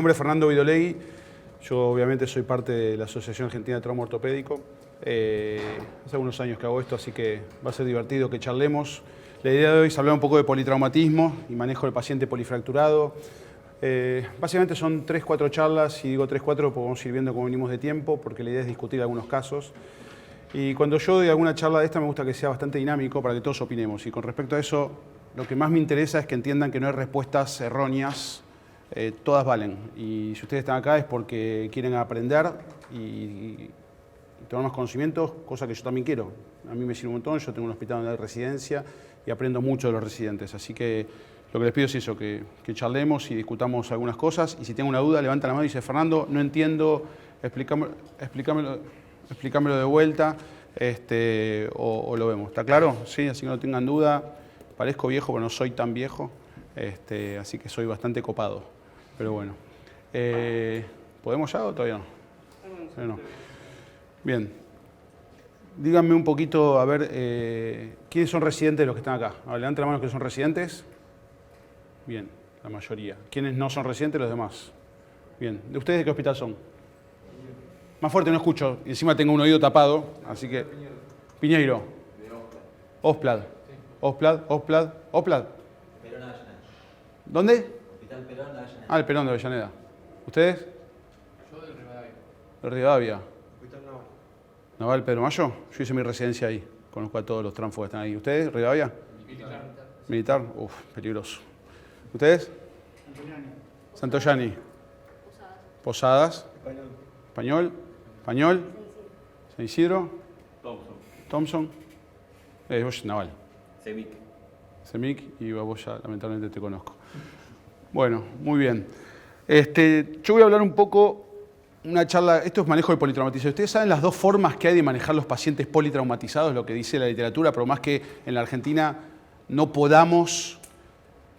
Mi nombre es Fernando Vidolegui. Yo obviamente soy parte de la Asociación Argentina de Trauma Ortopédico. Hace algunos años que hago esto, así que va a ser divertido que charlemos. La idea de hoy es hablar un poco de politraumatismo y manejo del paciente polifracturado. Básicamente son 3-4 charlas, y digo 3-4 porque vamos a ir viendo cómo venimos de tiempo, porque la idea es discutir algunos casos. Y cuando yo doy alguna charla de esta me gusta que sea bastante dinámico para que todos opinemos. Y con respecto a eso, lo que más me interesa es que entiendan que no hay respuestas erróneas, todas valen. Y si ustedes están acá es porque quieren aprender y tomar más conocimientos, cosa que yo también quiero. A mí me sirve un montón, yo tengo un hospital donde hay residencia y aprendo mucho de los residentes. Así que lo que les pido es eso, que charlemos y discutamos algunas cosas. Y si tienen una duda, levanta la mano y dice, Fernando, no entiendo, explícamelo de vuelta, o lo vemos. ¿Está claro? Sí, así que no tengan duda. Parezco viejo, pero no soy tan viejo, así que soy bastante copado. Pero bueno. ¿Podemos ya o todavía no? No. Bien. Díganme un poquito, a ver, ¿quiénes son residentes de los que están acá? A ver, levanten la mano los que son residentes. Bien, la mayoría. ¿Quiénes no son residentes? Los demás. Bien. ¿De ustedes de qué hospital son? Más fuerte no escucho, y encima tengo un oído tapado, así que... Piñeiro. Osplat. Osplat. Perón Avellaneda. ¿Dónde? Hospital Perón de Avellaneda. Ah, el Perón de Avellaneda. ¿Ustedes? Yo del Rivadavia. De Rivadavia. Hospital Naval. ¿Naval Pedro Mayo? Yo hice mi residencia ahí. Conozco a todos los tránsfugos que están ahí. ¿Ustedes? ¿Rivadavia? Militar. ¿Militar? Uf, peligroso. ¿Ustedes? Santoyani. Posadas. Español. San Isidro. Thompson. Vos Naval. Semic, y vos ya lamentablemente te conozco. Bueno, muy bien. Yo voy a hablar un poco, una charla, esto es manejo de politraumatización. Ustedes saben las dos formas que hay de manejar los pacientes politraumatizados, lo que dice la literatura, pero más que en la Argentina no podamos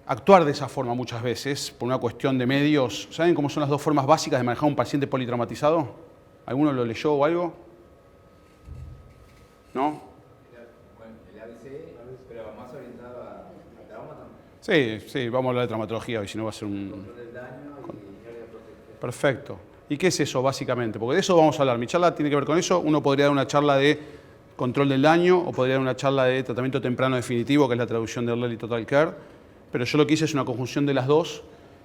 actuar de esa forma muchas veces, por una cuestión de medios. ¿Saben cómo son las dos formas básicas de manejar a un paciente politraumatizado? ¿Alguno lo leyó o algo? ¿No? El ABC, pero más orientado a trauma Sí, también. sí, vamos a hablar de traumatología hoy, si no va a ser un... Control del daño y área de protección. Perfecto. ¿Y qué es eso básicamente? Porque de eso vamos a hablar. Mi charla tiene que ver con eso. Uno podría dar una charla de control del daño o podría dar una charla de tratamiento temprano definitivo, que es la traducción de Early Total Care. Pero yo lo que hice es una conjunción de las dos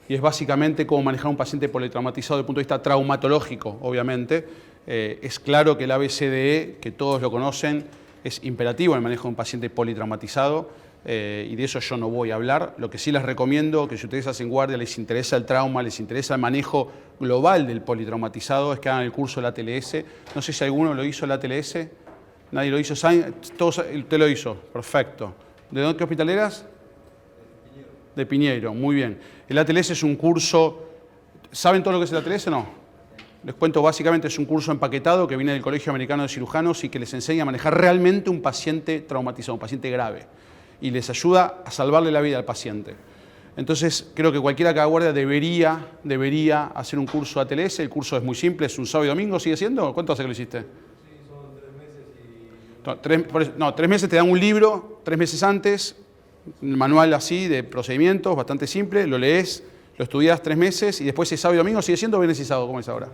y es básicamente cómo manejar a un paciente politraumatizado desde el punto de vista traumatológico, obviamente. Es claro que el ABCDE, que todos lo conocen, es imperativo en el manejo de un paciente politraumatizado y de eso yo no voy a hablar. Lo que sí les recomiendo, que si ustedes hacen guardia, les interesa el trauma, les interesa el manejo global del politraumatizado, es que hagan el curso del ATLS. No sé si alguno lo hizo el ATLS. ¿Nadie lo hizo? Todos, usted lo hizo. Perfecto. ¿De dónde, qué hospital eras? De Piñeiro, muy bien. El ATLS es un curso, ¿saben todo lo que es el ATLS o no? Les cuento, básicamente es un curso empaquetado que viene del Colegio Americano de Cirujanos y que les enseña a manejar realmente un paciente traumatizado, un paciente grave. Y les ayuda a salvarle la vida al paciente. Entonces, creo que cualquiera que haga guardia debería hacer un curso ATLS. El curso es muy simple, es un sábado y domingo, ¿sigue siendo? ¿Cuánto hace que lo hiciste? Sí, son 3 meses y... 3 meses te dan un libro, 3 meses antes, un manual así de procedimientos, bastante simple, lo lees, lo estudias 3 meses y después es sábado y domingo, ¿sigue siendo viernes y sábado? ¿Cómo es ahora?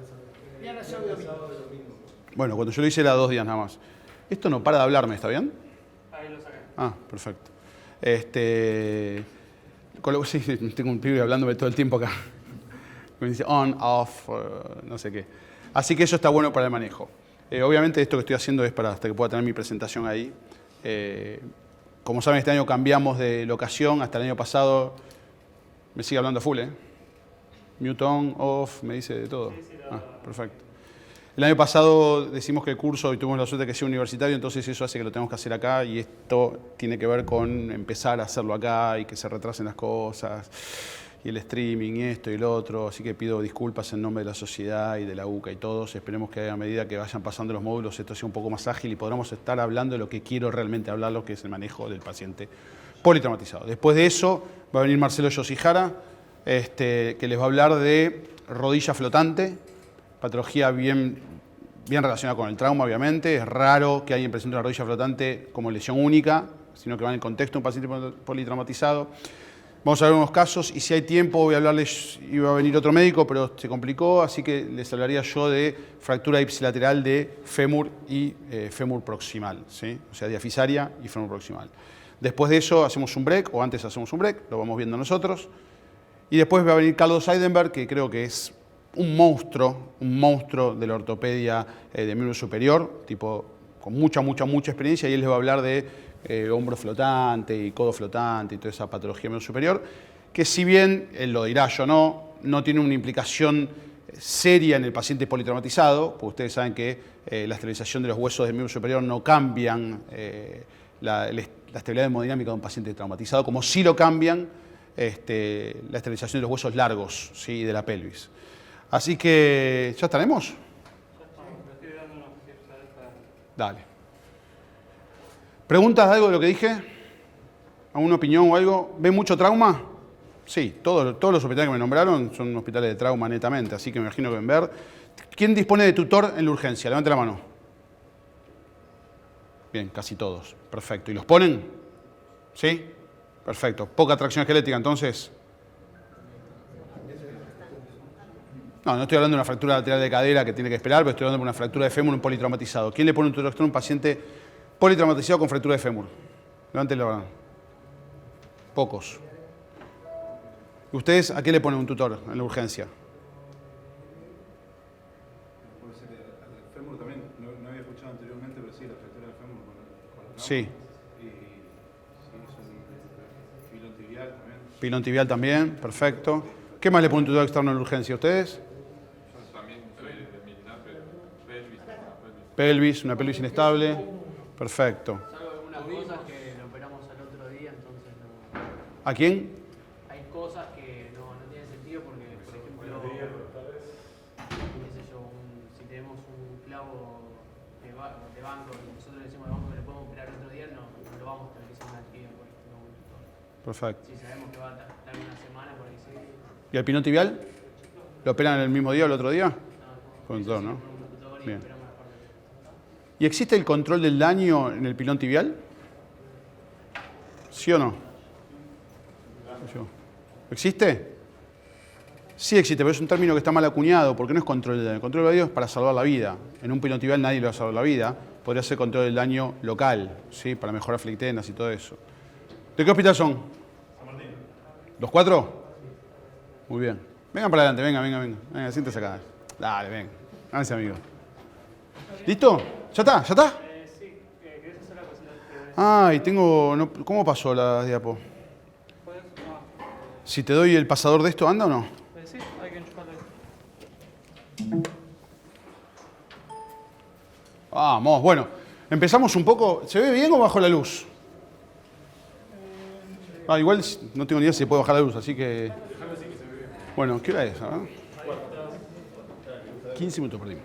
Viernes, sábado y domingo. Bueno, cuando yo lo hice era 2 días nada más. Esto no para de hablarme, ¿está bien? Ahí lo sacan. Ah, perfecto. Sí, tengo un pibe hablándome todo el tiempo acá. Me dice on, off, no sé qué. Así que eso está bueno para el manejo. Obviamente esto que estoy haciendo es para hasta que pueda tener mi presentación ahí. Como saben, este año cambiamos de locación. Hasta el año pasado me sigue hablando full, ¿eh? Mute on, off, me dice de todo. Perfecto. El año pasado decimos que el curso, y tuvimos la suerte de que sea universitario, entonces eso hace que lo tengamos que hacer acá y esto tiene que ver con empezar a hacerlo acá y que se retrasen las cosas y el streaming y esto y lo otro. Así que pido disculpas en nombre de la sociedad y de la UCA y todos. Esperemos que a medida que vayan pasando los módulos esto sea un poco más ágil y podamos estar hablando de lo que quiero realmente hablar, lo que es el manejo del paciente politraumatizado. Después de eso va a venir Marcelo Yoshihara, que les va a hablar de rodilla flotante, patología bien relacionada con el trauma, obviamente. Es raro que alguien presente una rodilla flotante como lesión única, sino que va en el contexto de un paciente politraumatizado. Vamos a ver unos casos y si hay tiempo voy a hablarles, iba a venir otro médico, pero se complicó, así que les hablaría yo de fractura ipsilateral de fémur y fémur proximal, ¿sí? O sea, diafisaria y fémur proximal. Después de eso hacemos un break, o antes hacemos un break, lo vamos viendo nosotros. Y después va a venir Carlos Seidenberg, que creo que es un monstruo de la ortopedia de miembro superior, tipo con mucha experiencia, y él les va a hablar de hombro flotante y codo flotante y toda esa patología miembro superior, que si bien, él lo dirá, yo no tiene una implicación seria en el paciente politraumatizado, porque ustedes saben que la esterilización de los huesos del miembro superior no cambian la estabilidad hemodinámica de un paciente traumatizado, como sí lo cambian la esterilización de los huesos largos, ¿sí? De la pelvis. Así que, ¿ya estaremos? Dale. ¿Preguntas de algo de lo que dije? ¿Alguna opinión o algo? ¿Ven mucho trauma? Sí, todos los hospitales que me nombraron son hospitales de trauma netamente, así que me imagino que ven ver. ¿Quién dispone de tutor en la urgencia? Levante la mano. Bien, casi todos. Perfecto. ¿Y los ponen? ¿Sí? Perfecto. Poca tracción esquelética, entonces. No estoy hablando de una fractura lateral de cadera que tiene que esperar, pero estoy hablando de una fractura de fémur en un politraumatizado. ¿Quién le pone un tutor externo a un paciente politraumatizado con fractura de fémur? Levanten la mano. Pocos. ¿Y ustedes a qué le ponen un tutor en la urgencia? Puede ser al fémur también, no había escuchado anteriormente, pero sí, la fractura del fémur con la Sí. Y sí, es un pilón tibial también. Pilón tibial también, perfecto. ¿Qué más le pone un tutor externo en la urgencia? ¿Ustedes? Yo también soy de militar, pero Pelvis, una pelvis inestable. Perfecto. Salvo algunas cosas que lo operamos al otro día, entonces no. ¿A quién? Hay cosas que no tienen sentido porque, por ejemplo, qué sé yo, si tenemos un clavo de banco, nosotros le decimos de banco que le podemos operar el otro día, no lo vamos a tener que hacer una actividad por ejemplo, con un tutor. Perfecto. Si sabemos que va a estar una semana, por ahí sí. ¿Y el pilón tibial? ¿Lo operan el mismo día o el otro día? Con Eso tutor, sí, ¿no? con un tutor y Bien. operamos la parte. ¿Y existe el control del daño en el pilón tibial? ¿Sí o no? ¿Existe? Sí existe, pero es un término que está mal acuñado porque no es control del daño. El control del daño es para salvar la vida. En un pilón tibial nadie le va a salvar la vida. Podría ser control del daño local, ¿sí? Para mejorar flictenas y todo eso. ¿De qué hospital son? San Martín. ¿Los cuatro? Muy bien. Vengan para adelante, venga, siéntese acá. Dale, ven. Háganse amigos. ¿Listo? ¿Ya está? Sí, ¿querés hacer la presentación? Ay, ¿cómo pasó la diapo? ¿Puedes? Si te doy el pasador de esto, ¿anda o no? Sí, hay que enchufarlo. Vamos, bueno. Empezamos un poco. ¿Se ve bien o bajo la luz? Igual no tengo ni idea si se puede bajar la luz, así que... Bueno, ¿qué hora es? 15 minutos perdimos.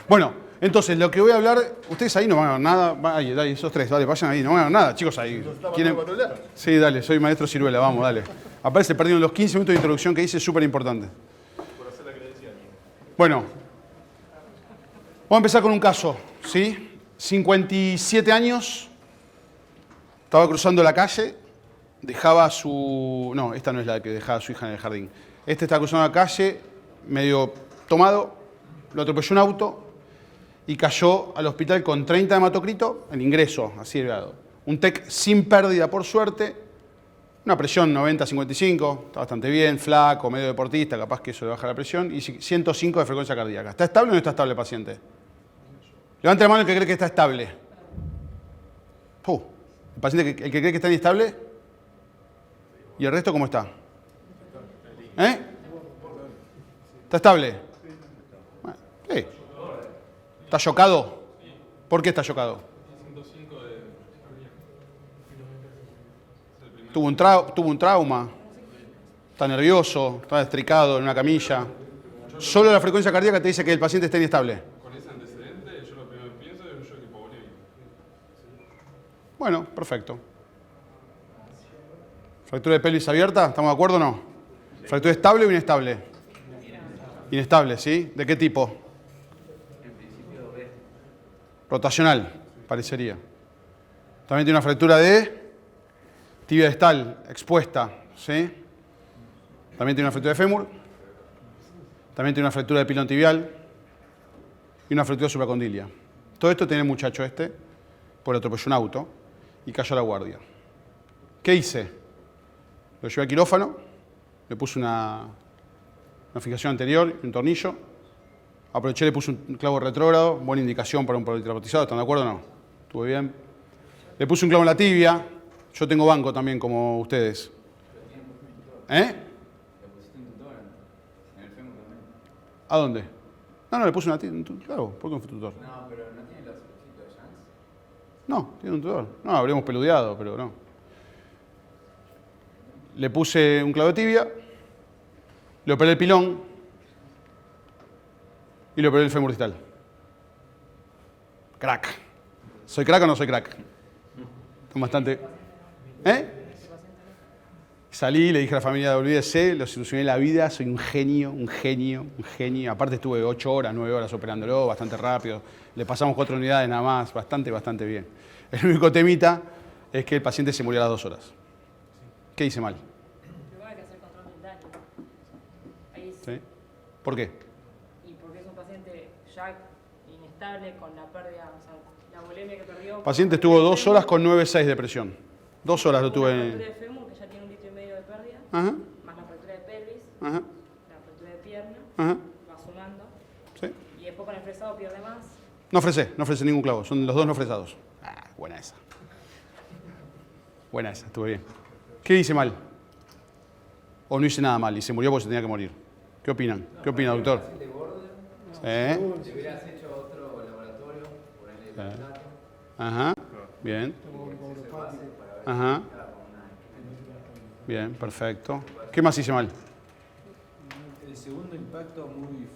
Bueno, entonces, lo que voy a hablar... Ustedes ahí no van a ver nada. Dale, esos tres, dale, vayan ahí. No van a ver nada, chicos, ahí. ¿Quieren? Sí, dale, soy maestro Ciruela, vamos, dale. Aparece perdieron los 15 minutos de introducción que hice, súper importante. Bueno, vamos a empezar con un caso, ¿sí? 57 años, estaba cruzando la calle, dejaba su... No, esta no es la que dejaba a su hija en el jardín. Este estaba cruzando la calle, medio tomado, lo atropelló un auto y cayó al hospital con 30 de hematocrito, en ingreso, así de grado. Un TEC sin pérdida, por suerte, una presión 90-55, está bastante bien, flaco, medio deportista, capaz que eso le baja la presión, y 105 de frecuencia cardíaca. ¿Está estable o no está estable el paciente? Levante la mano el que cree que está estable. ¿El paciente el que cree que está inestable? ¿Y el resto cómo está? ¿Está estable? Bueno, sí. ¿Está chocado? ¿Por qué está chocado? Tuvo un trauma, está nervioso, está destricado en una camilla. Solo la frecuencia cardíaca te dice que el paciente está inestable. Con ese antecedente, yo lo primero que pienso es un shock hipovolémico. Bueno, perfecto. ¿Fractura de pelvis abierta? ¿Estamos de acuerdo o no? ¿Fractura estable o inestable? Inestable, ¿sí? ¿De qué tipo? Rotacional, parecería. También tiene una fractura de tibia distal expuesta, ¿sí? También tiene una fractura de fémur. También tiene una fractura de pilón tibial. Y una fractura de supracondilia. Todo esto tiene el muchacho este, por atropelló un auto y cayó a la guardia. ¿Qué hice? Lo llevé al quirófano, le puse una fijación anterior y un tornillo. Aproveché, le puse un clavo retrógrado, buena indicación para un politraumatizado, ¿están de acuerdo o no? Estuvo bien. Le puse un clavo en la tibia. Yo tengo banco también, como ustedes. ¿Eh? Le pusiste un tutor en el fémur también. ¿A dónde? No, le puse claro, ¿por qué un tutor? No, pero no tiene los ojitos de Jans. No, tiene un tutor. No, habríamos peludeado, pero no. Le puse un clavo de tibia, le operé el pilón y le operé el fémur distal. Crack. ¿Soy crack o no soy crack? Con bastante. ¿Eh? Salí, le dije a la familia, olvídese, lo solucioné la vida, soy un genio, un genio, un genio. Aparte estuve 8 horas, 9 horas operándolo, bastante rápido. Le pasamos 4 unidades nada más, bastante bien. El único temita es que el paciente se murió a las 2 horas. ¿Qué hice mal? Primero hay que hacer control del daño. Ahí ¿Sí? ¿Por qué? Y porque es un paciente ya inestable con la pérdida, o sea, la bulimia que perdió. Paciente estuvo 2 horas con 9,6 de presión. 2 horas lo Una tuve fractura de fémur que ya tiene 1,5 litros de pérdida, Ajá, más la fractura de pelvis, ajá, la fractura de pierna, ajá. va sumando. ¿Sí? Y después con el fresado pierde más. No ofrecé ningún clavo, son los dos no fresados. Ah, buena esa. Buena esa, estuve bien. ¿Qué hice mal? O no hice nada mal y se murió porque se tenía que morir. ¿Qué opinan? ¿Qué opina, doctor? De borde, ¿Eh? te hubieras hecho otro laboratorio, ponerle el dato, Ajá, bien. Ajá. Bien, perfecto. ¿Qué más hice mal? El segundo impacto muy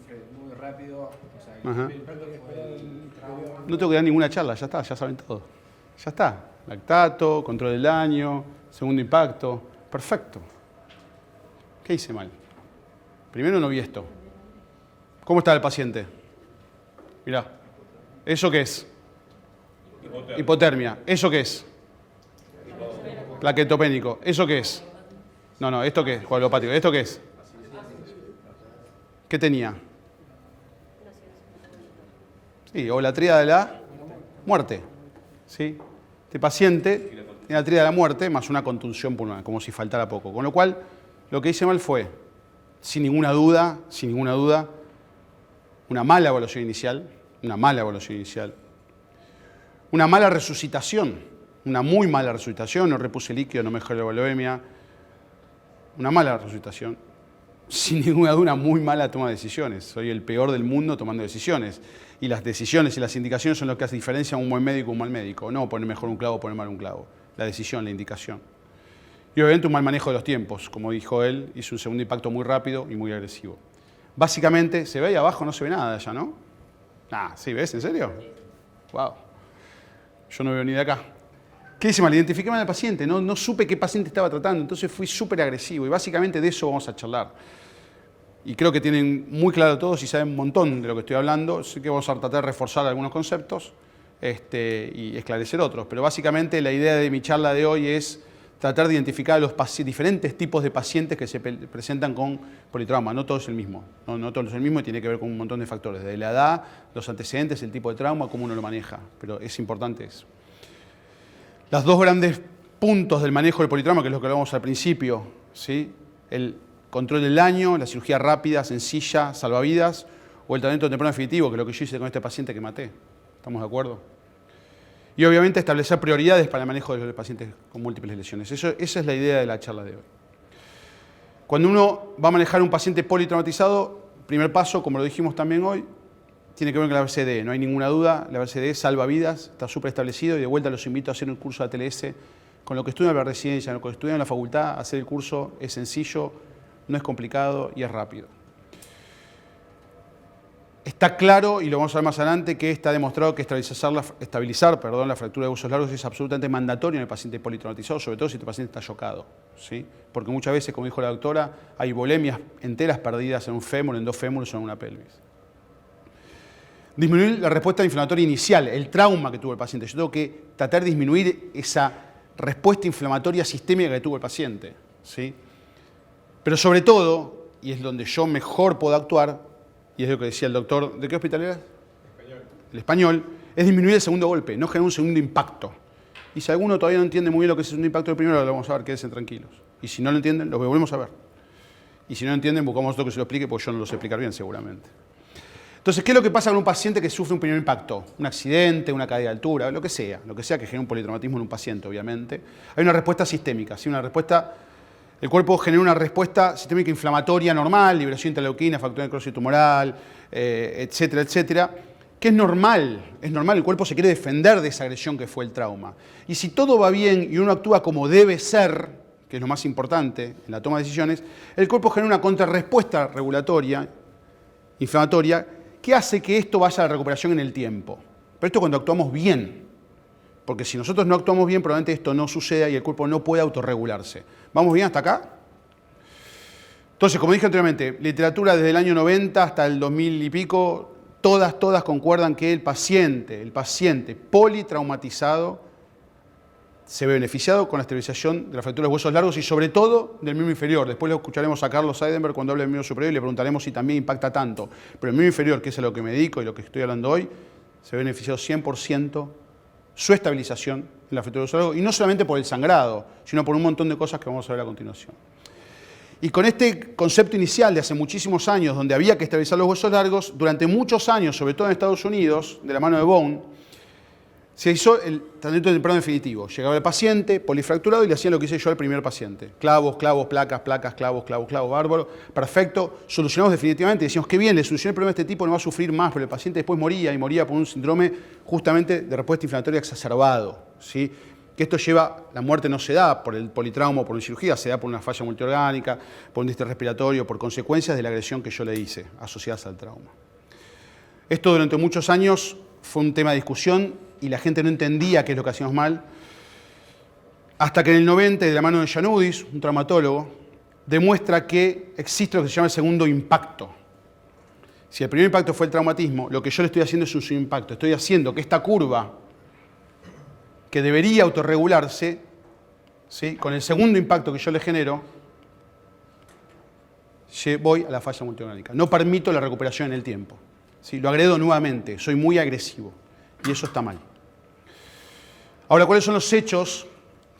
rápido. O sea, el Ajá. primer impacto fue el trauma. No tengo que dar ninguna charla, ya está, ya saben todo. Ya está. Lactato, control del daño, segundo impacto. Perfecto. ¿Qué hice mal? Primero no vi esto. ¿Cómo está el paciente? Mirá. ¿Eso qué es? Hipotermia. ¿Eso qué es? Plaquetopénico. ¿Eso qué es? No, ¿esto qué es? Coagulopático. ¿Esto qué es? ¿Qué tenía? Sí, o la tríada de la muerte. ¿Sí? Este paciente tiene la tríada de la muerte más una contunción pulmonar, como si faltara poco. Con lo cual, lo que hice mal fue, sin ninguna duda, una mala evaluación inicial, una mala resucitación, una muy mala resucitación, no repuse líquido, no mejoré la volemia, una mala resucitación, sin ninguna duda una muy mala toma de decisiones. Soy el peor del mundo tomando decisiones. Y las decisiones y las indicaciones son lo que hace diferencia a un buen médico y un mal médico. No poner mejor un clavo o poner mal un clavo. La decisión, la indicación. Y obviamente un mal manejo de los tiempos. Como dijo él, hizo un segundo impacto muy rápido y muy agresivo. Básicamente, ¿se ve ahí abajo? No se ve nada de allá, ¿no? Ah, ¿sí ves? ¿En serio? Wow. Yo no veo ni de acá. ¿Qué hice mal? Identifiqué mal al paciente. No supe qué paciente estaba tratando. Entonces fui súper agresivo. Y básicamente de eso vamos a charlar. Y creo que tienen muy claro todos y saben un montón de lo que estoy hablando. Sé que vamos a tratar de reforzar algunos conceptos y esclarecer otros. Pero básicamente la idea de mi charla de hoy es tratar de identificar los diferentes tipos de pacientes que se presentan con politrauma. No todo es el mismo. No todo es el mismo y tiene que ver con un montón de factores. Desde la edad, los antecedentes, el tipo de trauma, cómo uno lo maneja. Pero es importante eso. Los dos grandes puntos del manejo del politrauma, que es lo que hablamos al principio, ¿sí? El control del daño, la cirugía rápida, sencilla, salvavidas, o el tratamiento temprano definitivo, que es lo que yo hice con este paciente que maté. ¿Estamos de acuerdo? Y obviamente establecer prioridades para el manejo de los pacientes con múltiples lesiones. Esa es la idea de la charla de hoy. Cuando uno va a manejar un paciente politraumatizado, primer paso, como lo dijimos también hoy, tiene que ver con la ABCD. No hay ninguna duda, la ABCD salva vidas, está súper establecido y de vuelta los invito a hacer un curso de ATLS. Con lo que estudian en la residencia, con lo que estudian en la facultad, hacer el curso es sencillo, no es complicado y es rápido. Está claro, y lo vamos a ver más adelante, que está demostrado que estabilizar la fractura de huesos largos es absolutamente mandatorio en el paciente politraumatizado, sobre todo si este paciente está chocado, ¿sí? Porque muchas veces, como dijo la doctora, hay volemias enteras perdidas en un fémur, en dos fémures o en una pelvis. Disminuir la respuesta inflamatoria inicial, el trauma que tuvo el paciente. Yo tengo que tratar de disminuir esa respuesta inflamatoria sistémica que tuvo el paciente, ¿sí? Pero sobre todo, y es donde yo mejor puedo actuar, y es lo que decía el doctor, ¿de qué hospital era? El español, es disminuir el segundo golpe, no generar un segundo impacto. Y si alguno todavía no entiende muy bien lo que es el segundo impacto del primero, lo vamos a ver, quédense tranquilos. Y si no lo entienden, lo volvemos a ver. Y si no lo entienden, buscamos otro que se lo explique, porque yo no lo sé explicar bien seguramente. Entonces, ¿qué es lo que pasa con un paciente que sufre un primer impacto? Un accidente, una caída de altura, lo que sea que genere un politraumatismo en un paciente, obviamente. Hay una respuesta sistémica, ¿sí? El cuerpo genera una respuesta sistémica inflamatoria normal, liberación de interleuquina, factor de necrosis tumoral, etcétera, etcétera, que es normal, el cuerpo se quiere defender de esa agresión que fue el trauma. Y si todo va bien y uno actúa como debe ser, que es lo más importante en la toma de decisiones, el cuerpo genera una contrarrespuesta regulatoria, inflamatoria, que hace que esto vaya a la recuperación en el tiempo. Pero esto cuando actuamos bien, porque si nosotros no actuamos bien, probablemente esto no suceda y el cuerpo no puede autorregularse. ¿Vamos bien hasta acá? Entonces, como dije anteriormente, literatura desde el año 90 hasta el 2000 y pico, todas concuerdan que el paciente politraumatizado se ve beneficiado con la estabilización de la fractura de los huesos largos y sobre todo del miembro inferior. Después lo escucharemos a Carlos Seidenberg cuando hable del miembro superior y le preguntaremos si también impacta tanto. Pero el miembro inferior, que es a lo que me dedico y lo que estoy hablando hoy, se ve beneficiado 100% su estabilización en la fractura de los huesos largos y no solamente por el sangrado, sino por un montón de cosas que vamos a ver a continuación. Y con este concepto inicial de hace muchísimos años, donde había que estabilizar los huesos largos, durante muchos años, sobre todo en Estados Unidos, de la mano de Bone, se hizo el tratamiento temprano definitivo. Llegaba el paciente polifracturado y le hacían lo que hice yo al primer paciente. Clavos, placas, clavos, bárbaro. Perfecto. Solucionamos definitivamente. Decíamos, qué bien, le solucioné el problema de este tipo, no va a sufrir más, pero el paciente después moría y moría por un síndrome justamente de respuesta inflamatoria exacerbado, ¿sí? Que esto lleva, la muerte no se da por el politrauma o por una cirugía, se da por una falla multiorgánica, por un distrés respiratorio, por consecuencias de la agresión que yo le hice, asociadas al trauma. Esto durante muchos años fue un tema de discusión y la gente no entendía qué es lo que hacíamos mal, hasta que en el 90, de la mano de Janudis, un traumatólogo, demuestra que existe lo que se llama el segundo impacto. Si el primer impacto fue el traumatismo, lo que yo le estoy haciendo es un subimpacto. Estoy haciendo que esta curva, que debería autorregularse, ¿sí? Con el segundo impacto que yo le genero, voy a la falla multiorgánica. No permito la recuperación en el tiempo, ¿sí? Lo agredo nuevamente, soy muy agresivo. Y eso está mal. Ahora, ¿cuáles son los hechos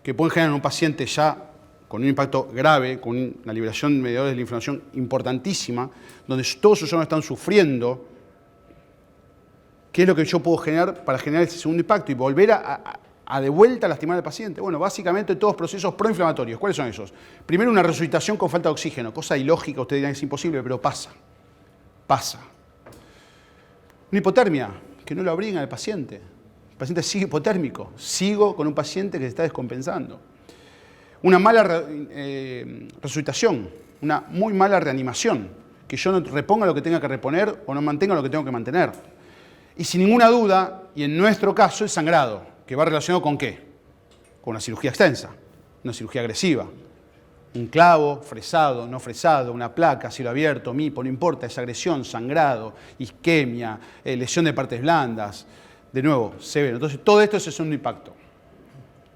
que pueden generar en un paciente ya con un impacto grave, con una liberación de mediadores de la inflamación importantísima, donde todos sus órganos están sufriendo? ¿Qué es lo que yo puedo generar para generar ese segundo impacto y volver a de vuelta a lastimar al paciente? Bueno, básicamente todos procesos proinflamatorios. ¿Cuáles son esos? Primero, una resucitación con falta de oxígeno, cosa ilógica, ustedes dirán que es imposible, pero pasa. Una hipotermia, que no lo abrigan al paciente. El paciente sigue hipotérmico. Sigo con un paciente que se está descompensando. Una mala resucitación, una muy mala reanimación. Que yo no reponga lo que tenga que reponer o no mantenga lo que tengo que mantener. Y sin ninguna duda, y en nuestro caso, el sangrado, que va relacionado con ¿qué? Con una cirugía extensa, una cirugía agresiva. Un clavo, fresado, no fresado, una placa, cielo abierto, mipo, no importa, esa agresión, sangrado, isquemia, lesión de partes blandas, de nuevo, severo. Entonces, todo esto es el segundo impacto.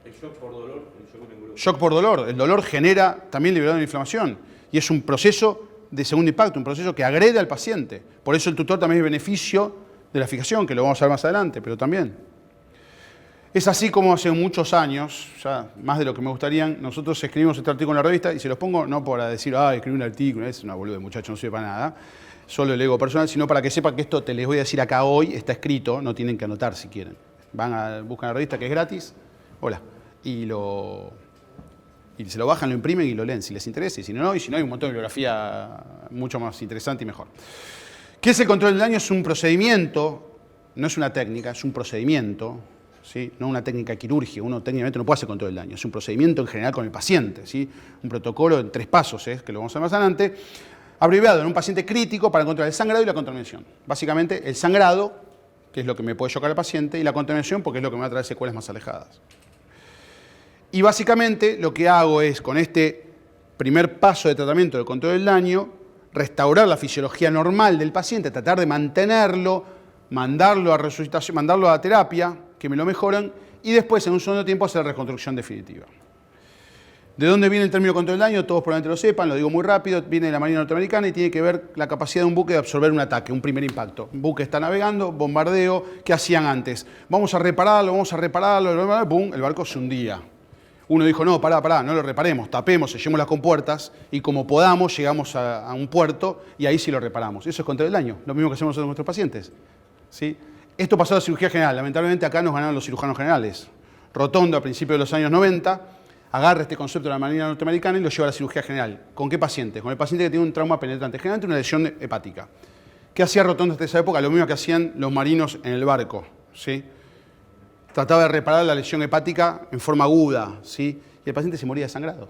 El shock por dolor, el shock neurótico. Shock por dolor. El dolor genera también liberador de inflamación y es un proceso de segundo impacto, un proceso que agrede al paciente. Por eso el tutor también es beneficio de la fijación, que lo vamos a ver más adelante, pero también. Es así como hace muchos años, ya más de lo que me gustarían, nosotros escribimos este artículo en la revista y se los pongo no para decir, escribí un artículo, es una boluda, muchacho, no sirve para nada, solo el ego personal, sino para que sepan que esto te les voy a decir acá hoy, está escrito, no tienen que anotar si quieren. Buscan la revista que es gratis, y se lo bajan, lo imprimen y lo leen si les interesa, y si no, hay un montón de bibliografía mucho más interesante y mejor. ¿Qué es el control del daño? Es un procedimiento, no es una técnica, es un procedimiento, ¿sí? No una técnica quirúrgica, uno técnicamente no puede hacer control del daño, es un procedimiento en general con el paciente, ¿sí? Un protocolo en 3 pasos, que lo vamos a ver más adelante, abreviado en un paciente crítico para controlar el sangrado y la contaminación. Básicamente el sangrado, que es lo que me puede chocar al paciente, y la contaminación porque es lo que me va a traer secuelas más alejadas. Y básicamente lo que hago es, con este primer paso de tratamiento del control del daño, restaurar la fisiología normal del paciente, tratar de mantenerlo, mandarlo a resucitación, mandarlo a terapia, que me lo mejoran, y después en un segundo tiempo hacer la reconstrucción definitiva. ¿De dónde viene el término control del daño? Todos probablemente lo sepan, lo digo muy rápido, viene de la Marina norteamericana y tiene que ver la capacidad de un buque de absorber un ataque, un primer impacto. Un buque está navegando, bombardeo, ¿qué hacían antes? Vamos a repararlo, ¡pum! El barco se hundía. Uno dijo, no, pará, no lo reparemos, tapemos, sellemos las compuertas y como podamos llegamos a un puerto y ahí sí lo reparamos. Eso es control del daño, lo mismo que hacemos nosotros con nuestros pacientes. ¿Sí? Esto pasó a la cirugía general, lamentablemente acá nos ganaron los cirujanos generales. Rotondo, a principios de los años 90, agarra este concepto de la Marina norteamericana y lo lleva a la cirugía general. ¿Con qué paciente? Con el paciente que tiene un trauma penetrante, generalmente una lesión hepática. ¿Qué hacía Rotondo hasta esa época? Lo mismo que hacían los marinos en el barco, ¿sí? Trataba de reparar la lesión hepática en forma aguda, ¿sí? Y el paciente se moría desangrado.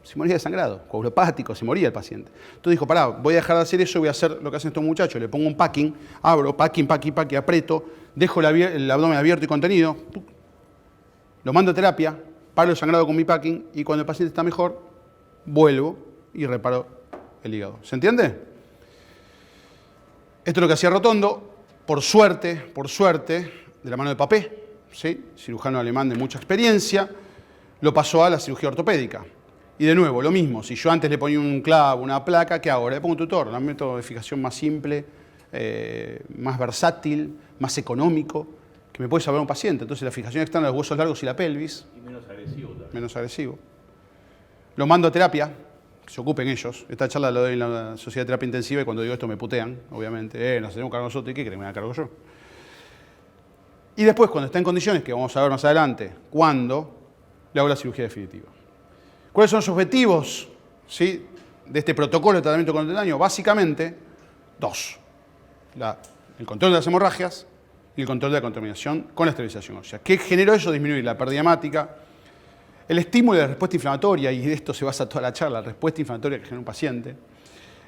Se moría desangrado, coagulopático, se moría el paciente. Entonces dijo, pará, voy a dejar de hacer eso, voy a hacer lo que hacen estos muchachos. Le pongo un packing, abro, packing, aprieto, dejo el abdomen abierto y contenido, lo mando a terapia, paro el sangrado con mi packing y cuando el paciente está mejor, vuelvo y reparo el hígado. ¿Se entiende? Esto es lo que hacía Rotondo, por suerte, de la mano de Papé, ¿sí? Cirujano alemán de mucha experiencia, lo pasó a la cirugía ortopédica. Y de nuevo, lo mismo, si yo antes le ponía un clavo, una placa, ¿qué hago? Ahora le pongo un tutor, un método de fijación más simple, más versátil, más económico, que me puede salvar a un paciente. Entonces la fijación externa de los huesos largos y la pelvis. Y menos agresivo también. Menos agresivo. Lo mando a terapia, que se ocupen ellos. Esta charla la doy en la Sociedad de Terapia Intensiva y cuando digo esto me putean, obviamente. Nos tenemos que cargar nosotros, ¿y qué creen? Me voy a cargo yo. Y después, cuando está en condiciones, que vamos a ver más adelante, cuando le hago la cirugía definitiva. ¿Cuáles son los objetivos, ¿sí?, de este protocolo de tratamiento contra el daño? Básicamente, dos. El control de las hemorragias y el control de la contaminación con la esterilización ósea. ¿Qué generó eso? Disminuir la pérdida hemática, el estímulo de la respuesta inflamatoria, y de esto se basa toda la charla, la respuesta inflamatoria que genera un paciente,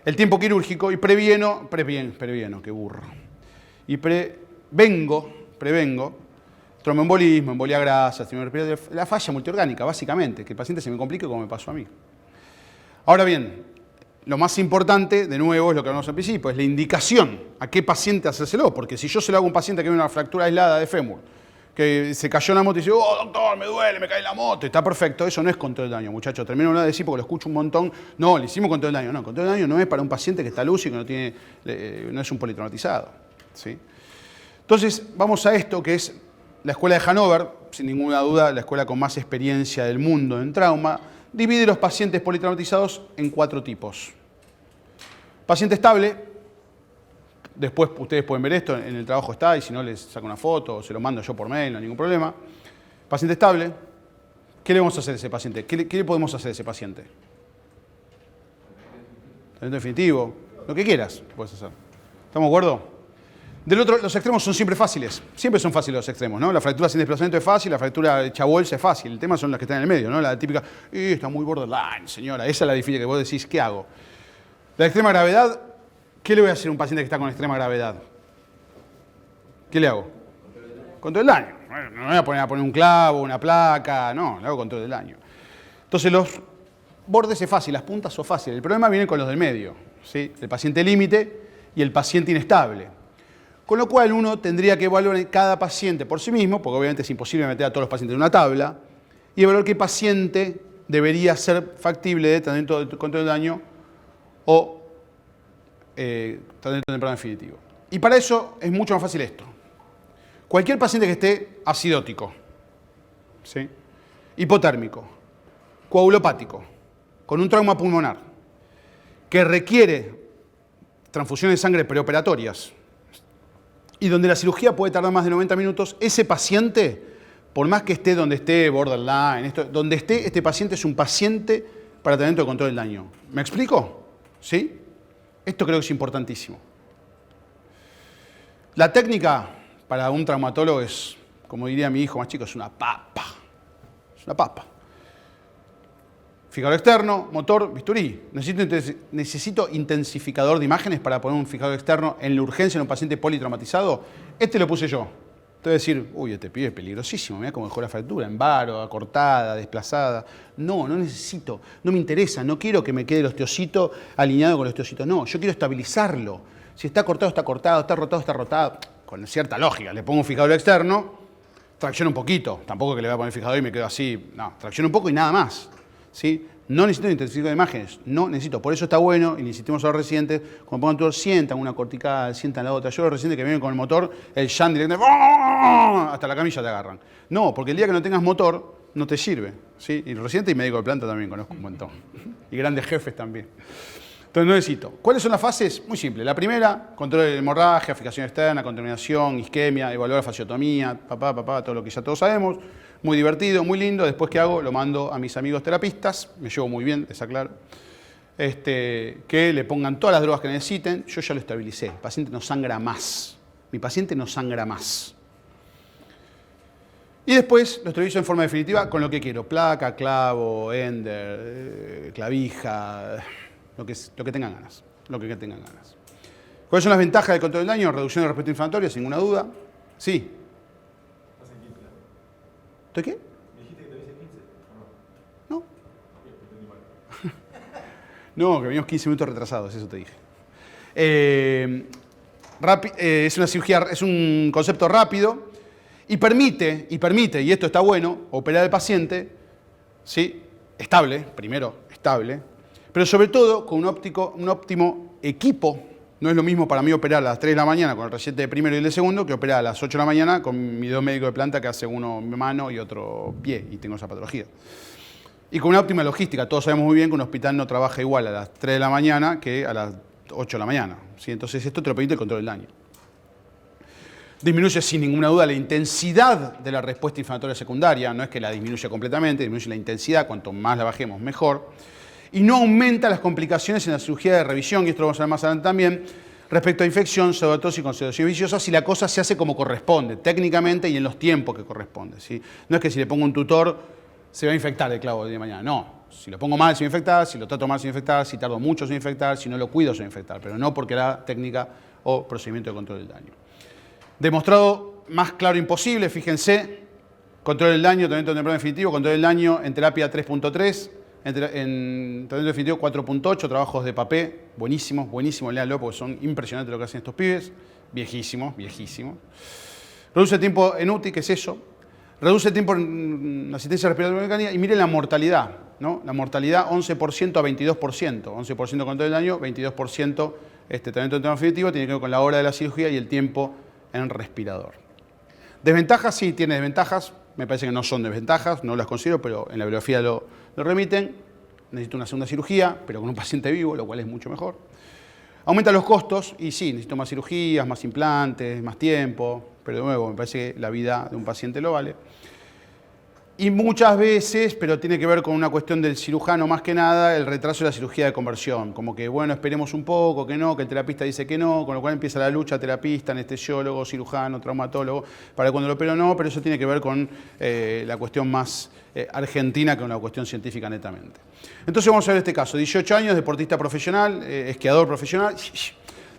el tiempo quirúrgico y previeno, qué burro, y prevengo tromboembolismo, embolia grasa, la falla multiorgánica, básicamente, que el paciente se me complique como me pasó a mí. Ahora bien, lo más importante, de nuevo, es lo que hablamos al principio, es la indicación a qué paciente hacérselo, porque si yo se lo hago a un paciente que tiene una fractura aislada de fémur, que se cayó en la moto y dice, oh doctor, me duele, me cae en la moto, está perfecto, eso no es control del daño, muchachos. Termino de decir porque lo escucho un montón, no, le hicimos control del daño. No, control del daño no es para un paciente que está lúcido, que no es un politraumatizado, ¿sí? Entonces, vamos a esto que es la escuela de Hannover, sin ninguna duda la escuela con más experiencia del mundo en trauma, divide los pacientes politraumatizados en 4 tipos. Paciente estable, después ustedes pueden ver esto, en el trabajo está, y si no les saco una foto o se lo mando yo por mail, no hay ningún problema. Paciente estable, ¿qué le vamos a hacer a ese paciente? ¿Qué le podemos hacer a ese paciente? Tratamiento definitivo, lo que quieras puedes hacer. ¿Estamos de acuerdo? Del otro, los extremos son siempre fáciles. Siempre son fáciles los extremos, ¿no? La fractura sin desplazamiento es fácil, la fractura de chabolsa es fácil. El tema son las que están en el medio, ¿no? La típica, está muy borderline, señora. Esa es la difícil que vos decís, ¿qué hago? La extrema gravedad, ¿qué le voy a hacer a un paciente que está con extrema gravedad? ¿Qué le hago? Control del daño. No me voy a poner un clavo, una placa, no, le hago control del daño. Entonces los bordes es fácil, las puntas son fáciles. El problema viene con los del medio, ¿sí? El paciente límite y el paciente inestable. Con lo cual uno tendría que evaluar cada paciente por sí mismo, porque obviamente es imposible meter a todos los pacientes en una tabla, y evaluar qué paciente debería ser factible de tratamiento de control del daño o tratamiento temprano definitivo. Y para eso es mucho más fácil esto. Cualquier paciente que esté acidótico, ¿sí?, hipotérmico, coagulopático, con un trauma pulmonar, que requiere transfusiones de sangre preoperatorias, y donde la cirugía puede tardar más de 90 minutos, ese paciente, por más que esté donde esté, borderline, donde esté, este paciente es un paciente para tratamiento de control del daño. ¿Me explico? ¿Sí? Esto creo que es importantísimo. La técnica para un traumatólogo es, como diría mi hijo más chico, es una papa. Es una papa. Fijador externo, motor, bisturí. Necesito intensificador de imágenes para poner un fijador externo en la urgencia en un paciente politraumatizado. Este lo puse yo. Te voy a decir, uy, este pibe es peligrosísimo, mirá cómo dejó la fractura, en varo, acortada, desplazada. No necesito, no me interesa, no quiero que me quede el osteocito alineado con el osteocito. No, yo quiero estabilizarlo. Si está cortado, está cortado, está rotado, está rotado. Con cierta lógica, le pongo un fijador externo, tracciono un poquito. Tampoco que le voy a poner fijador y me quedo así. No, tracciono un poco y nada más. ¿sí? No necesito intensificar de imágenes, no necesito. Por eso está bueno, y le insistimos a los residentes, cuando pongan tutor, sientan una cortical, sientan la otra. Yo los residentes que vienen con el motor, el shunt directamente, hasta la camilla te agarran. No, porque el día que no tengas motor, no te sirve, ¿sí? Y los residentes y médicos de planta también conozco un montón. Y grandes jefes también. Entonces no necesito. ¿Cuáles son las fases? Muy simple. La primera, control de hemorragia, fijación externa, contaminación, isquemia, evaluar fasciotomía, todo lo que ya todos sabemos. Muy divertido, muy lindo. Después, ¿qué hago? Lo mando a mis amigos terapistas. Me llevo muy bien, les aclaro. Que le pongan todas las drogas que necesiten. Yo ya lo estabilicé. El paciente no sangra más. Mi paciente no sangra más. Y después lo esterilizo en forma definitiva con lo que quiero. Placa, clavo, ender, clavija, lo que tengan ganas. Lo que tengan ganas. ¿Cuáles son las ventajas del control del daño? Reducción de respuesta inflamatoria, sin ninguna duda. Sí. ¿Estoy qué? ¿Me dijiste que te avise 15 o No. No, que venimos 15 minutos retrasados, eso te dije. Es una cirugía, es un concepto rápido y permite, y esto está bueno, operar al paciente, ¿sí? Estable, primero, estable, pero sobre todo con un óptimo equipo. No es lo mismo para mí operar a las 3 de la mañana con el residente de primero y el de segundo que operar a las 8 de la mañana con mi dos médicos de planta que hace uno mano y otro pie y tengo esa patología. Y con una óptima logística. Todos sabemos muy bien que un hospital no trabaja igual a las 3 de la mañana que a las 8 de la mañana, ¿sí? Entonces esto te lo permite el control del daño. Disminuye sin ninguna duda la intensidad de la respuesta inflamatoria secundaria. No es que la disminuya completamente, disminuye la intensidad. Cuanto más la bajemos, mejor. Y no aumenta las complicaciones en la cirugía de revisión, y esto lo vamos a ver más adelante también, respecto a infección, pseudotosis y concentración viciosa, si la cosa se hace como corresponde, técnicamente y en los tiempos que corresponde, ¿sí? No es que si le pongo un tutor se va a infectar el clavo de mañana, no. Si lo pongo mal se va a infectar, si lo trato mal se va a infectar, si tardo mucho se va a infectar, si no lo cuido se va a infectar, pero no porque la técnica o procedimiento de control del daño. Demostrado más claro imposible, fíjense, control del daño, tratamiento temprano definitivo, control del daño en terapia 3.3, en tratamiento definitivo 4.8, trabajos de papel, buenísimos, léanlo porque son impresionantes lo que hacen estos pibes, viejísimos. Reduce el tiempo en UTI, ¿qué es eso? Reduce el tiempo en asistencia respiratoria mecánica y miren la mortalidad, ¿no? La mortalidad 11% a 22%, 11% control del daño, 22% tratamiento definitivo, tiene que ver con la hora de la cirugía y el tiempo en respirador. ¿Desventajas? Sí, tiene desventajas. Me parece que no son desventajas, no las considero, pero en la bibliografía lo remiten. Necesito una segunda cirugía, pero con un paciente vivo, lo cual es mucho mejor. Aumenta los costos y sí, necesito más cirugías, más implantes, más tiempo, pero de nuevo, me parece que la vida de un paciente lo vale. Y muchas veces, pero tiene que ver con una cuestión del cirujano más que nada, el retraso de la cirugía de conversión. Como que, bueno, esperemos un poco, que no, que el terapista dice que no, con lo cual empieza la lucha terapista, anestesiólogo, cirujano, traumatólogo, para cuando lo opero no, pero eso tiene que ver con la cuestión más argentina que una cuestión científica netamente. Entonces vamos a ver este caso, 18 años, deportista profesional, esquiador profesional,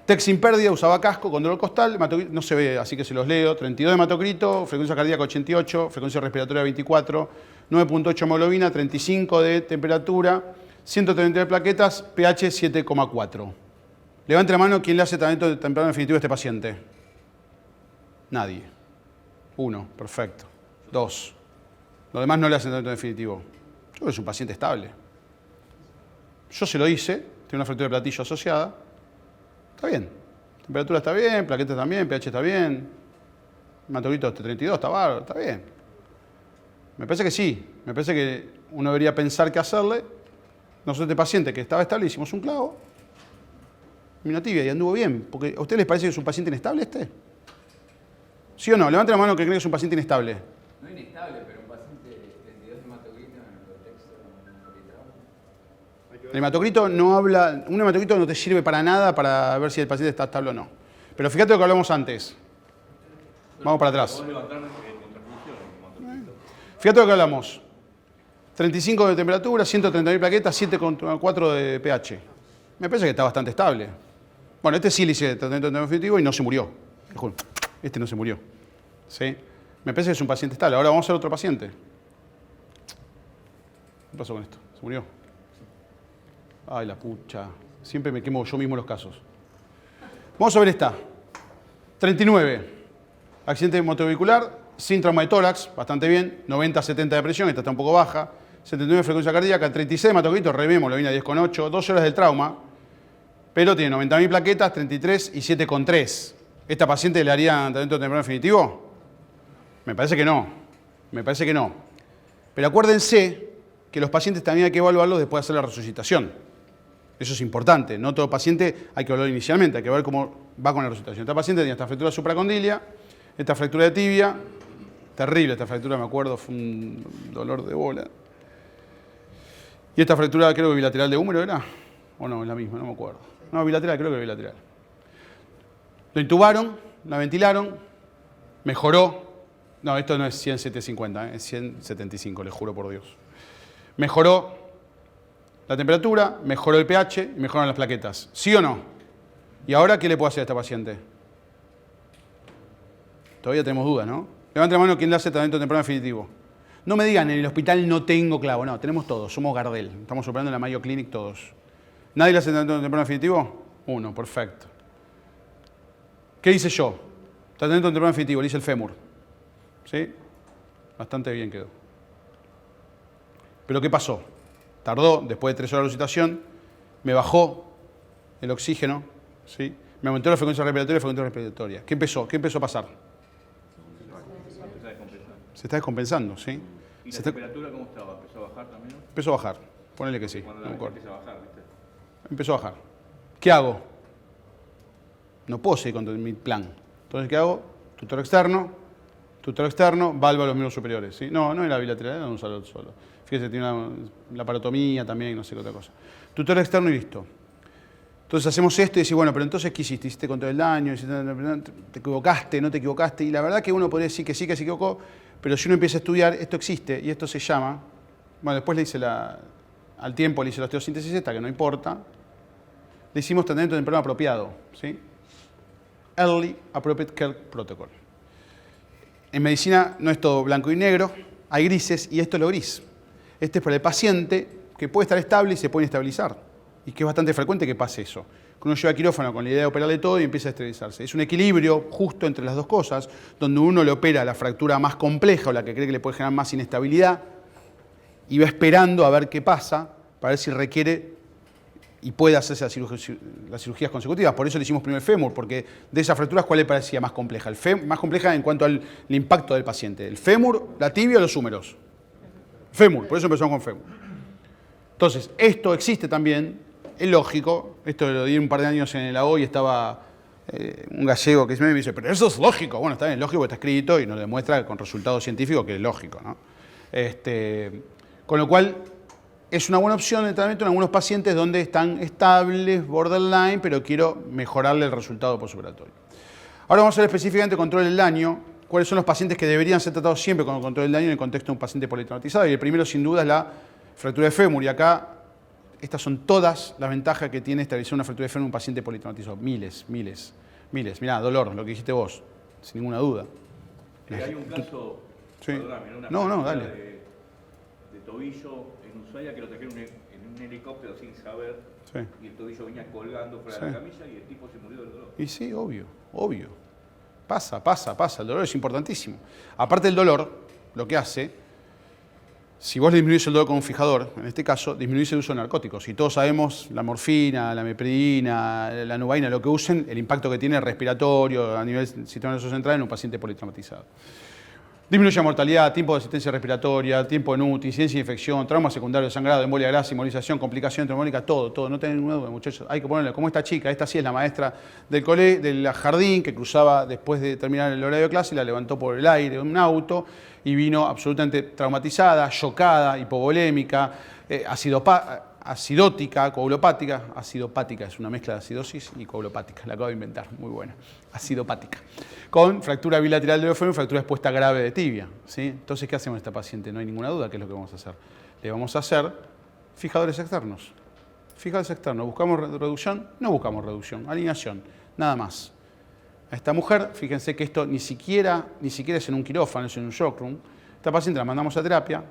TEC sin pérdida, usaba casco con dolor costal, no se ve, así que se los leo. 32 de hematocrito, frecuencia cardíaca 88, frecuencia respiratoria 24, 9.8 hemoglobina, 35 de temperatura, 130 de plaquetas, pH 7,4. Levante la mano quien le hace tratamiento temprano definitivo a este paciente. Nadie. 1, perfecto. 2. Los demás no le hacen tratamiento definitivo. Yo creo que es un paciente estable. Yo se lo hice, tiene una fractura de platillo asociada. Está bien. Temperatura está bien, plaquetas también, pH está bien. Hematocrito 32 está bárbaro, está bien. Me parece que sí. Me parece que uno debería pensar qué hacerle. Nosotros este paciente que estaba estable hicimos un clavo, una tibia y anduvo bien. Porque ¿a ustedes les parece que es un paciente inestable este? ¿Sí o no? Levanten la mano que creen que es un paciente inestable. No inestable, pero un paciente de 32 hematocrito en el contexto politrauma. El hematocrito no habla, un hematocrito no te sirve para nada para ver si el paciente está estable o no. Pero fíjate lo que hablamos antes. Vamos para atrás. Fíjate lo que hablamos. 35 de temperatura, 130.000 plaquetas, 7,4 de pH. Me parece que está bastante estable. Bueno, este sí le hice tratamiento definitivo y no se murió. Este no se murió. ¿Sí? Me parece que es un paciente estable. Ahora vamos a hacer otro paciente. ¿Qué pasó con esto? ¿Se murió? Ay, la pucha. Siempre me quemo yo mismo los casos. Vamos a ver esta. 39. Accidente motovehicular, sin trauma de tórax, bastante bien. 90-70 de presión, esta está un poco baja. 79 frecuencia cardíaca, 36 de hematocrito, revémoslo, viene a 10,8, 12 horas del trauma, pero tiene 90.000 plaquetas, 33 y 7,3. ¿Esta paciente le haría tratamiento temprano definitivo? Me parece que no. Me parece que no. Pero acuérdense que los pacientes también hay que evaluarlos después de hacer la resucitación. Eso es importante. No todo paciente hay que evaluarlo inicialmente, hay que ver cómo va con la resucitación. Esta paciente tenía esta fractura supracondilia, esta fractura de tibia, terrible esta fractura, me acuerdo, fue un dolor de bola. Y esta fractura creo que bilateral de húmero era, o no, es la misma, no me acuerdo. No, bilateral, creo que bilateral. Lo intubaron, la ventilaron, mejoró. No, esto no es 100-750, es 175, les juro por Dios. Mejoró la temperatura, mejoró el pH y mejoraron las plaquetas. ¿Sí o no? ¿Y ahora qué le puedo hacer a esta paciente? Todavía tenemos dudas, ¿no? Levante la mano quien le hace tratamiento temprano definitivo. No me digan, en el hospital no tengo clavo. No, tenemos todos, somos Gardel. Estamos operando en la Mayo Clinic todos. ¿Nadie le hace tratamiento temprano definitivo? Uno, perfecto. ¿Qué hice yo? Tratamiento temprano definitivo, le hice el fémur. ¿Sí? Bastante bien quedó. ¿Pero qué pasó? Tardó, después de 3 horas de resucitación, me bajó el oxígeno, ¿sí? Me aumentó la frecuencia respiratoria y la frecuencia respiratoria. ¿Qué empezó a pasar? Se está descompensando, ¿sí? ¿Y la temperatura cómo estaba? ¿Empezó a bajar también? Empezó a bajar, ponele que sí. Cuando la gente empieza a bajar, ¿viste? Empezó a bajar. ¿Qué hago? No puedo seguir con mi plan. Entonces, ¿qué hago? Tutor externo, valva a los miembros superiores, ¿sí? No era bilateral, era un solo. Fíjese, tiene la parotomía también, no sé qué otra cosa. Tutor externo y listo. Entonces hacemos esto y decís, bueno, pero entonces, ¿qué hiciste? ¿Hiciste control del daño? ¿Te equivocaste? ¿No te equivocaste? Y la verdad que uno podría decir que sí, que se equivocó, pero si uno empieza a estudiar, esto existe y esto se llama, bueno, después le hice al tiempo le hice la osteosíntesis esta, que no importa, le hicimos tratamiento temprano apropiado, ¿sí? Early Appropriate Care Protocol. En medicina no es todo blanco y negro, hay grises y esto es lo gris. Este es para el paciente que puede estar estable y se puede estabilizar. Y que es bastante frecuente que pase eso. Que uno lleva a quirófano con la idea de operarle todo y empieza a esterilizarse. Es un equilibrio justo entre las dos cosas, donde uno le opera la fractura más compleja o la que cree que le puede generar más inestabilidad y va esperando a ver qué pasa para ver si requiere y puede hacerse las cirugías consecutivas. Por eso le hicimos primero el fémur, porque de esas fracturas, ¿cuál le parecía más compleja? Más compleja en cuanto al impacto del paciente. ¿El fémur, la tibia o los húmeros? Fémur, por eso empezamos con fémur. Entonces, esto existe también, es lógico, esto lo di un par de años en la O y estaba un gallego que me dice, pero eso es lógico. Bueno, está bien, es lógico porque está escrito y nos demuestra con resultados científicos que es lógico, ¿no? Con lo cual, es una buena opción de tratamiento en algunos pacientes donde están estables, borderline, pero quiero mejorarle el resultado postoperatorio. Ahora vamos a ver específicamente control del daño. ¿Cuáles son los pacientes que deberían ser tratados siempre con control del daño en el contexto de un paciente politraumatizado? Y el primero, sin duda, es la fractura de fémur. Y acá, estas son todas las ventajas que tiene estabilizar una fractura de fémur en un paciente politraumatizado. Miles. Mirá, dolor, lo que dijiste vos, sin ninguna duda. Hay un caso, Sí. perdóname, una No, fractura dale. de tobillo en Ushuaia que lo trajeron en un helicóptero sin saber, Sí. y el tobillo venía colgando fuera de la camilla y el tipo se murió del dolor. Y sí, obvio. Pasa. El dolor es importantísimo. Aparte del dolor, lo que hace, si vos disminuís el dolor con un fijador, en este caso, disminuís el uso de narcóticos. Y todos sabemos la morfina, la mepridina, la nubaína, lo que usen, el impacto que tiene respiratorio a nivel del sistema nervioso central en un paciente politraumatizado. Disminuye la mortalidad, tiempo de asistencia respiratoria, tiempo en UTI, incidencia de infección, trauma secundario, sangrado, embolia grasa, inmovilización, complicación traumática, todo. No tengan ninguna duda, muchachos. Hay que ponerle, como esta chica, esta sí es la maestra del jardín que cruzaba después de terminar el horario de clase y la levantó por el aire de un auto y vino absolutamente traumatizada, chocada, hipovolémica, acidótica, coagulopática. Acidopática es una mezcla de acidosis y coagulopática, la acabo de inventar, muy buena. Acidopática. Con fractura bilateral del fémur y fractura expuesta grave de tibia, ¿sí? Entonces, ¿qué hacemos a esta paciente? No hay ninguna duda qué es lo que vamos a hacer. Le vamos a hacer fijadores externos. Fijadores externos. ¿Buscamos reducción? No buscamos reducción. Alineación. Nada más. A esta mujer, fíjense que esto ni siquiera es en un quirófano, es en un shock room. Esta paciente la mandamos a terapia.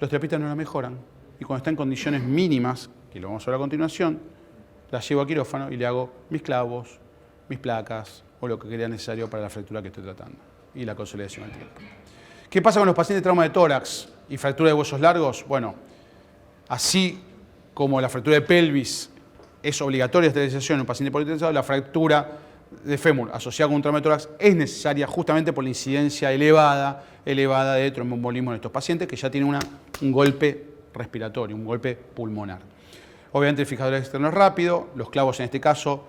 Los terapistas no la mejoran. Y cuando está en condiciones mínimas, que lo vamos a ver a continuación, la llevo a quirófano y le hago mis clavos, mis placas o lo que crea necesario para la fractura que estoy tratando y la consolidación al tiempo. ¿Qué pasa con los pacientes de trauma de tórax y fractura de huesos largos? Bueno, así como la fractura de pelvis es obligatoria esterilización en un paciente politraumatizado, la fractura de fémur asociada con un trauma de tórax es necesaria justamente por la incidencia elevada de tromboembolismo en estos pacientes que ya tienen un golpe respiratorio, un golpe pulmonar. Obviamente el fijador externo es rápido, los clavos en este caso,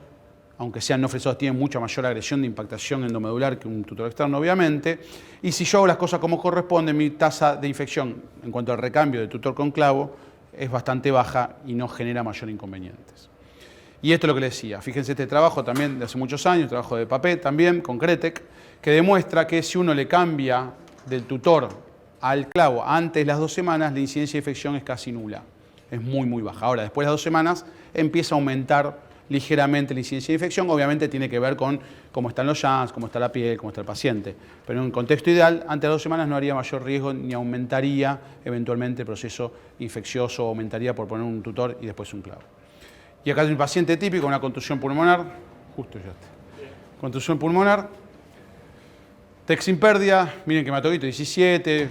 aunque sean no fresados, tienen mucha mayor agresión de impactación endomedular que un tutor externo, obviamente. Y si yo hago las cosas como corresponde, mi tasa de infección en cuanto al recambio de tutor con clavo es bastante baja y no genera mayor inconvenientes. Y esto es lo que les decía. Fíjense este trabajo también de hace muchos años, trabajo de Papé también, con Cretec, que demuestra que si uno le cambia del tutor al clavo antes de las 2 semanas, la incidencia de infección es casi nula. Es muy baja. Ahora, después de las 2 semanas, empieza a aumentar ligeramente la incidencia de infección. Obviamente tiene que ver con cómo están los llanos, cómo está la piel, cómo está el paciente. Pero en un contexto ideal, antes de las 2 semanas no haría mayor riesgo ni aumentaría eventualmente el proceso infeccioso o aumentaría por poner un tutor y después un clavo. Y acá hay un paciente típico, una contusión pulmonar, justo ya está. Contusión pulmonar, TEC sin pérdida, miren que hematocito 17,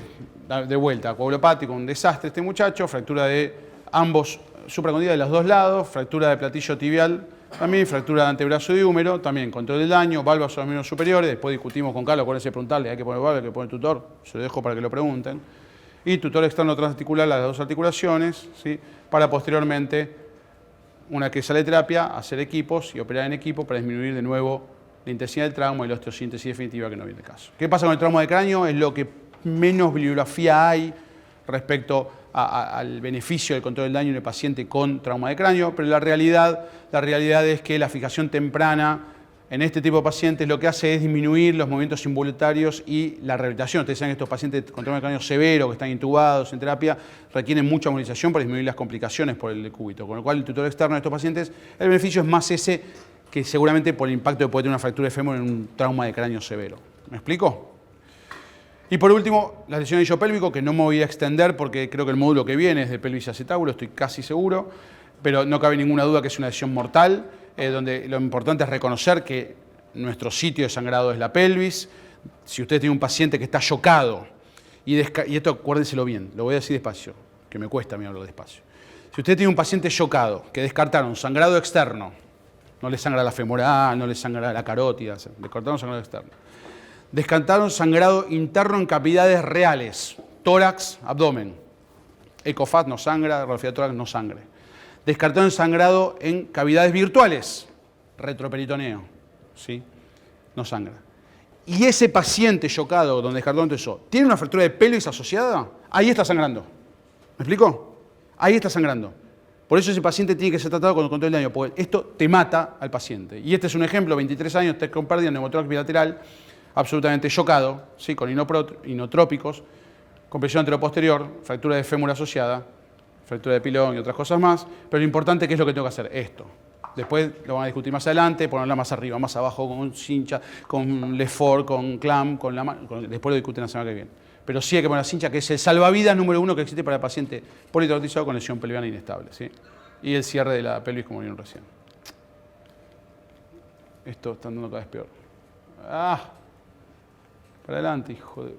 de vuelta, coagulopático, un desastre este muchacho, fractura de ambos supracondida de los 2 lados, fractura de platillo tibial, también fractura de antebrazo y húmero, también control del daño, válvulas a los miembros superiores, después discutimos con Carlos, acuérdense de preguntarle, hay que poner válvula, hay que poner tutor, se lo dejo para que lo pregunten, y tutor externo transarticular, las 2 articulaciones, ¿sí? Para posteriormente, una que sale de terapia, hacer equipos y operar en equipo para disminuir de nuevo la intensidad del trauma y la osteosíntesis definitiva que no viene el caso. ¿Qué pasa con el trauma de cráneo? Es lo que menos bibliografía hay respecto al beneficio del control del daño en el paciente con trauma de cráneo, pero la realidad es que la fijación temprana en este tipo de pacientes lo que hace es disminuir los movimientos involuntarios y la rehabilitación. Ustedes saben que estos pacientes con trauma de cráneo severo, que están intubados en terapia, requieren mucha movilización para disminuir las complicaciones por el decúbito, con lo cual el tutor externo de estos pacientes, el beneficio es más ese que seguramente por el impacto de poder tener una fractura de fémur en un trauma de cráneo severo. ¿Me explico? Y por último, la lesión de anillo pélvico, que no me voy a extender porque creo que el módulo que viene es de pelvis y acetábulo, estoy casi seguro, pero no cabe ninguna duda que es una lesión mortal, donde lo importante es reconocer que nuestro sitio de sangrado es la pelvis. Si usted tiene un paciente que está chocado, y esto acuérdenselo bien, lo voy a decir despacio, que me cuesta a mí hablarlo despacio. Si usted tiene un paciente chocado, que descartaron sangrado externo, no le sangra la femoral, no le sangra la carótida, descartaron sangrado externo. Descartaron sangrado interno en cavidades reales, tórax, abdomen. Ecofat no sangra, radiografía de tórax no sangre. Descartaron sangrado en cavidades virtuales, retroperitoneo, ¿sí? No sangra. Y ese paciente chocado, donde descartaron todo eso, ¿tiene una fractura de pelvis asociada? Ahí está sangrando. ¿Me explico? Ahí está sangrando. Por eso ese paciente tiene que ser tratado con el control del daño, porque esto te mata al paciente. Y este es un ejemplo, 23 años, TEC con pérdida, neumotórax bilateral, absolutamente chocado, ¿sí? Con inotrópicos, compresión anteroposterior, fractura de fémur asociada, fractura de pilón y otras cosas más, pero lo importante, ¿qué es lo que tengo que hacer? Esto. Después lo van a discutir más adelante, ponerla más arriba, más abajo, con cincha, con Lefort, con clamp, después lo discuten la semana que viene. Pero sí hay que poner la cincha, que es el salvavidas número 1 que existe para el paciente politraumatizado con lesión pelviana inestable, ¿sí? Y el cierre de la pelvis, como vieron recién. Esto está andando cada vez peor. ¡Ah! Para adelante, hijo de...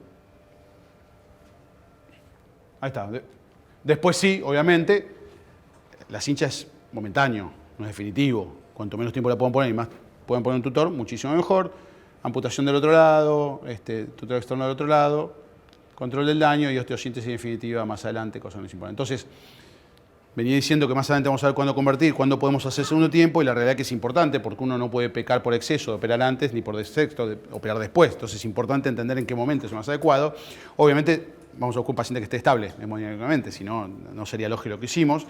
Ahí está. Después sí, obviamente, la cincha es momentáneo, no es definitivo. Cuanto menos tiempo la puedan poner y más pueden poner un tutor, muchísimo mejor. Amputación del otro lado, tutor externo del otro lado, control del daño y osteosíntesis definitiva más adelante, cosas muy importantes. Entonces, venía diciendo que más adelante vamos a ver cuándo convertir, cuándo podemos hacer segundo tiempo, y la realidad es que es importante porque uno no puede pecar por exceso de operar antes ni por defecto de operar después. Entonces es importante entender en qué momento es más adecuado. Obviamente vamos a buscar un paciente que esté estable hemodinámicamente, si no, no sería lógico lo que hicimos.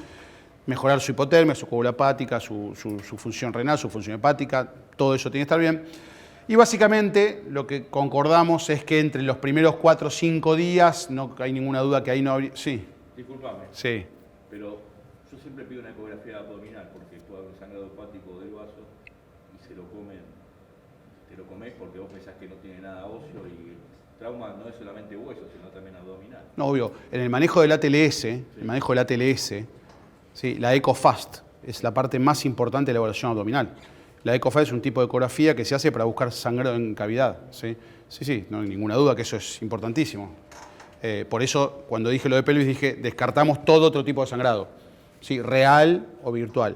Mejorar su hipotermia, su coagula hepática, su función renal, su función hepática, todo eso tiene que estar bien. Y básicamente lo que concordamos es que entre los primeros 4 o 5 días, no hay ninguna duda que ahí no habría... Sí. Disculpame. Sí. Pero yo siempre pido una ecografía abdominal porque tú haces sangrado hepático del vaso y se lo comen, te lo comes porque vos pensás que no tiene nada óseo y el trauma no es solamente hueso, sino también abdominal. No, obvio. En el manejo del ATLS, sí. El manejo del ATLS, sí, la EcoFast es la parte más importante de la evaluación abdominal. La ECOFAD es un tipo de ecografía que se hace para buscar sangrado en cavidad. Sí, no hay ninguna duda que eso es importantísimo. Por eso, cuando dije lo de pelvis, dije descartamos todo otro tipo de sangrado, ¿sí? Real o virtual.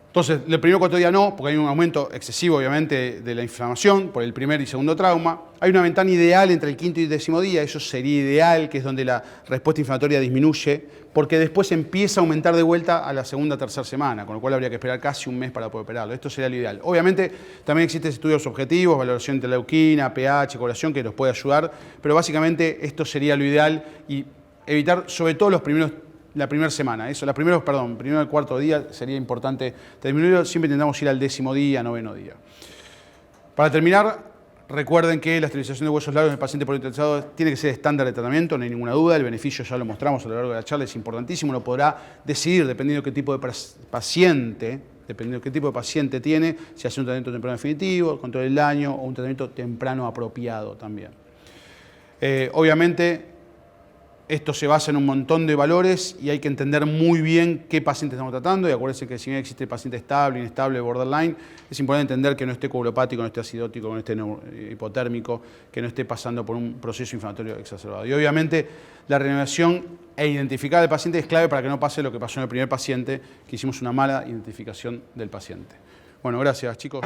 Entonces, el primer 4 días no, porque hay un aumento excesivo, obviamente, de la inflamación por el primer y segundo trauma. Hay una ventana ideal entre el 5º y 10º día, eso sería ideal, que es donde la respuesta inflamatoria disminuye, porque después empieza a aumentar de vuelta a la segunda o tercera semana, con lo cual habría que esperar casi un mes para poder operarlo. Esto sería lo ideal. Obviamente, también existen estudios objetivos, valoración de leuquina, pH, coagulación, que nos puede ayudar, pero básicamente esto sería lo ideal y evitar, sobre todo la primera semana, primero al 4 día sería importante terminarlo, siempre intentamos ir al 10º día, 9º día. Para terminar, recuerden que la esterilización de huesos largos en el paciente politraumatizado tiene que ser estándar de tratamiento, no hay ninguna duda, el beneficio ya lo mostramos a lo largo de la charla, es importantísimo, uno podrá decidir, dependiendo de qué tipo de paciente tiene, si hace un tratamiento temprano definitivo, el control del daño o un tratamiento temprano apropiado también. Obviamente, esto se basa en un montón de valores y hay que entender muy bien qué paciente estamos tratando. Y acuérdense que si bien existe el paciente estable, inestable, borderline, es importante entender que no esté coagulopático, no esté acidótico, no esté hipotérmico, que no esté pasando por un proceso inflamatorio exacerbado. Y obviamente la reanimación e identificar al paciente es clave para que no pase lo que pasó en el primer paciente, que hicimos una mala identificación del paciente. Bueno, gracias, chicos.